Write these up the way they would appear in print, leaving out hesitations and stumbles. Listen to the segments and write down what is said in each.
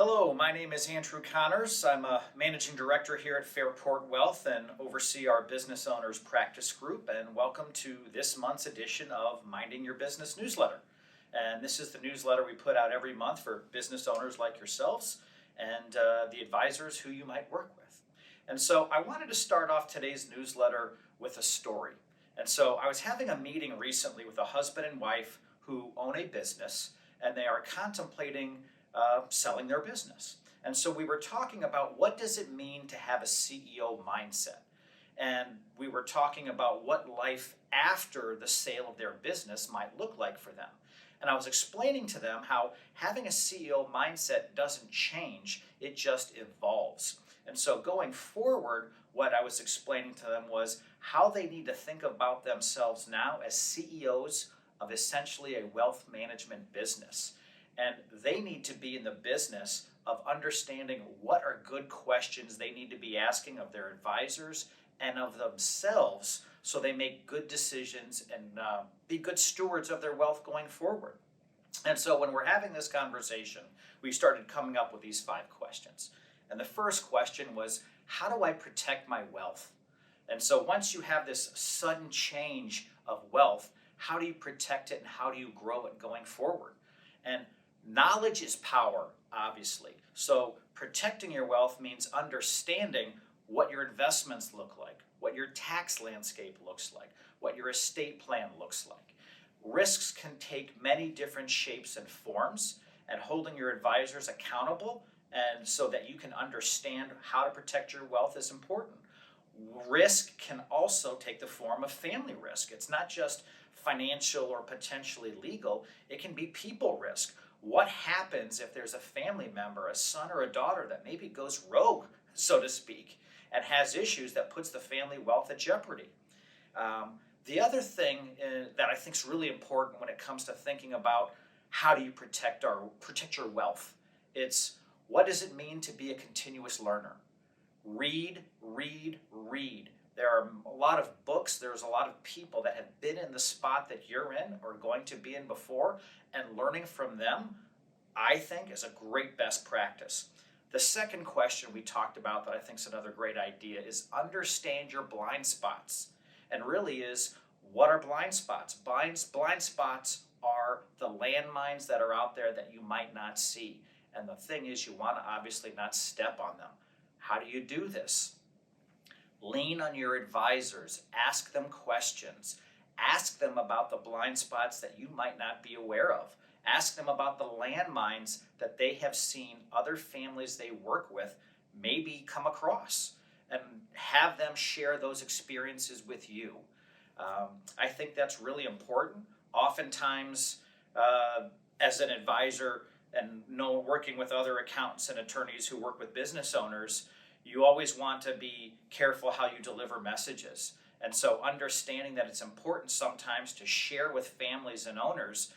Hello, my name is Andrew Connors. I'm a managing director here at Fairport Wealth and oversee our business owners practice group. And welcome to this month's edition of Minding Your Business newsletter. And this is the newsletter we put out every month for business owners like yourselves and the advisors who you might work with. And so I wanted to start off today's newsletter with a story. And so I was having a meeting recently with a husband and wife who own a business, and they are contemplating selling their business. And so we were talking about what does it mean to have a CEO mindset. And we were talking about what life after the sale of their business might look like for them. And I was explaining to them how having a CEO mindset doesn't change, it just evolves. And so going forward, what I was explaining to them was how they need to think about themselves now as CEOs of essentially a wealth management business. And they need to be in the business of understanding what are good questions they need to be asking of their advisors and of themselves so they make good decisions and be good stewards of their wealth going forward. And so when we're having this conversation, we started coming up with these 5 questions. And the first question was, how do I protect my wealth? And so once you have this sudden change of wealth, how do you protect it and how do you grow it going forward? And knowledge is power, obviously. So protecting your wealth means understanding what your investments look like, what your tax landscape looks like, what your estate plan looks like. Risks can take many different shapes and forms, and holding your advisors accountable and so that you can understand how to protect your wealth is important. Risk can also take the form of family risk. It's not just financial or potentially legal, it can be people risk. What happens if there's a family member, a son or a daughter that maybe goes rogue, so to speak, and has issues that puts the family wealth at jeopardy? The other thing that I think is really important when it comes to thinking about how do you protect your wealth, it's what does it mean to be a continuous learner? Read, read, read. There are a lot of books, there's a lot of people that have been in the spot that you're in or going to be in before, and learning from them, I think, is a great best practice. The second question we talked about that I think is another great idea is understand your blind spots. And really is, what are blind spots? Blind spots are the landmines that are out there that you might not see. And the thing is, you want to obviously not step on them. How do you do this? Lean on your advisors, ask them questions, ask them about the blind spots that you might not be aware of, ask them about the landmines that they have seen other families they work with maybe come across, and have them share those experiences with you. I think that's really important. Oftentimes, as an advisor and working with other accountants and attorneys who work with business owners, you always want to be careful how you deliver messages. And so understanding that it's important sometimes to share with families and owners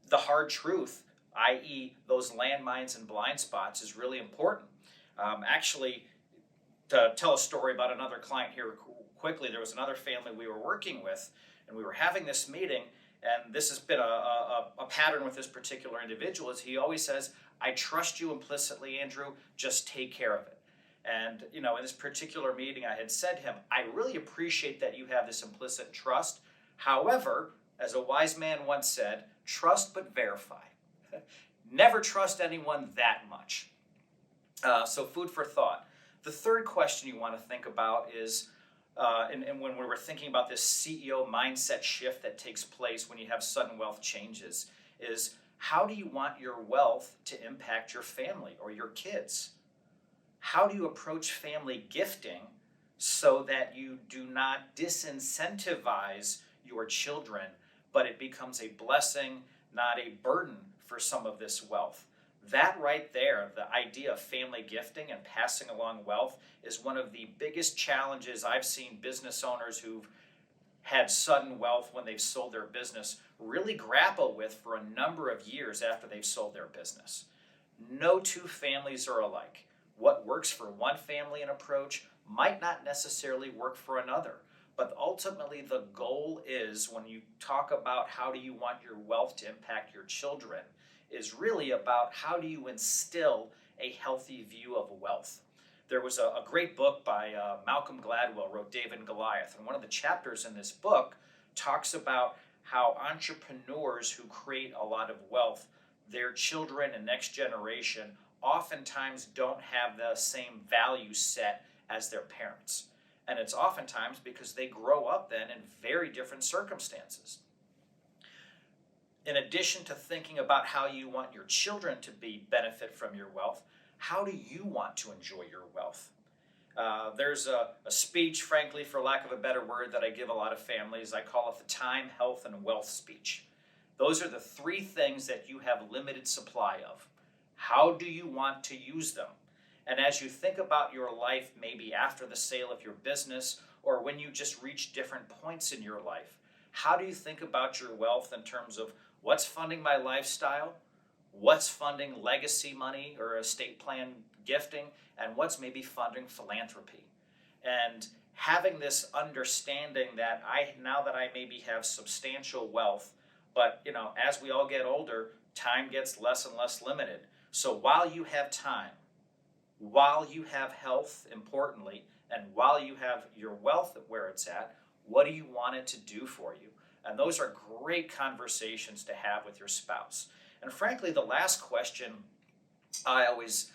the hard truth, i.e. those landmines and blind spots, is really important. Actually, to tell a story about another client here quickly, there was another family we were working with, and we were having this meeting, and this has been a pattern with this particular individual, is he always says, I trust you implicitly, Andrew, just take care of it. And, in this particular meeting, I had said to him, I really appreciate that you have this implicit trust. However, as a wise man once said, trust but verify. Never trust anyone that much. So food for thought. The third question you want to think about is, and when we were thinking about this CEO mindset shift that takes place when you have sudden wealth changes, is how do you want your wealth to impact your family or your kids? How do you approach family gifting so that you do not disincentivize your children, but it becomes a blessing, not a burden for some of this wealth? That right there, the idea of family gifting and passing along wealth, is one of the biggest challenges I've seen business owners who've had sudden wealth when they've sold their business really grapple with for a number of years after they've sold their business. No two families are alike. What works for one family and approach might not necessarily work for another. But ultimately, the goal is, when you talk about how do you want your wealth to impact your children, is really about how do you instill a healthy view of wealth. There was a great book by Malcolm Gladwell, wrote David and Goliath, and one of the chapters in this book talks about how entrepreneurs who create a lot of wealth, their children and next generation oftentimes don't have the same value set as their parents. And it's oftentimes because they grow up then in very different circumstances. In addition to thinking about how you want your children to benefit from your wealth, how do you want to enjoy your wealth? There's a speech, frankly, for lack of a better word, that I give a lot of families. I call it the time, health, and wealth speech. Those are the three things that you have limited supply of. How do you want to use them? And as you think about your life, maybe after the sale of your business, or when you just reach different points in your life, how do you think about your wealth in terms of what's funding my lifestyle, what's funding legacy money or estate plan gifting, and what's maybe funding philanthropy? And having this understanding that now that I maybe have substantial wealth, but as we all get older, time gets less and less limited. So while you have time, while you have health, importantly, and while you have your wealth where it's at, what do you want it to do for you? And those are great conversations to have with your spouse. And frankly, the last question I always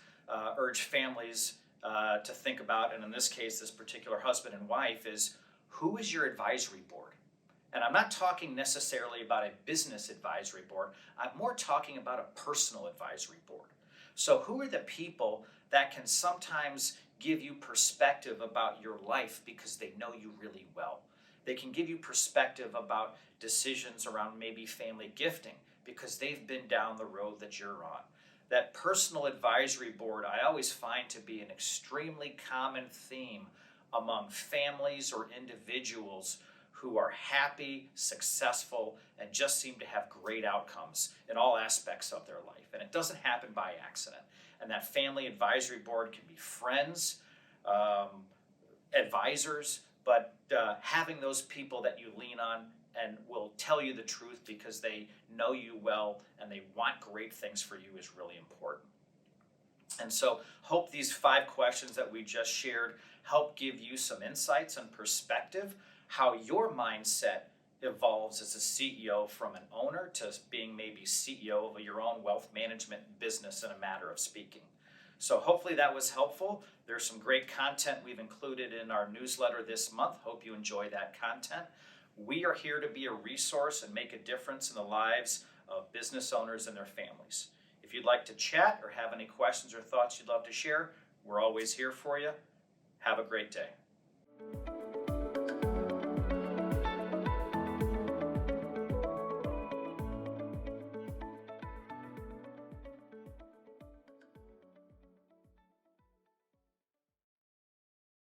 urge families to think about, and in this case, this particular husband and wife, is who is your advisory board? And I'm not talking necessarily about a business advisory board. I'm more talking about a personal advisory board. So who are the people that can sometimes give you perspective about your life because they know you really well? They can give you perspective about decisions around maybe family gifting because they've been down the road that you're on. That personal advisory board I always find to be an extremely common theme among families or individuals who are happy, successful, and just seem to have great outcomes in all aspects of their life. And it doesn't happen by accident. And that family advisory board can be friends, advisors, but having those people that you lean on and will tell you the truth because they know you well and they want great things for you is really important. And so hope these 5 questions that we just shared help give you some insights and perspective how your mindset evolves as a CEO from an owner to being maybe CEO of your own wealth management business, in a matter of speaking. So hopefully that was helpful. There's some great content we've included in our newsletter this month. Hope you enjoy that content. We are here to be a resource and make a difference in the lives of business owners and their families. If you'd like to chat or have any questions or thoughts you'd love to share, we're always here for you. Have a great day.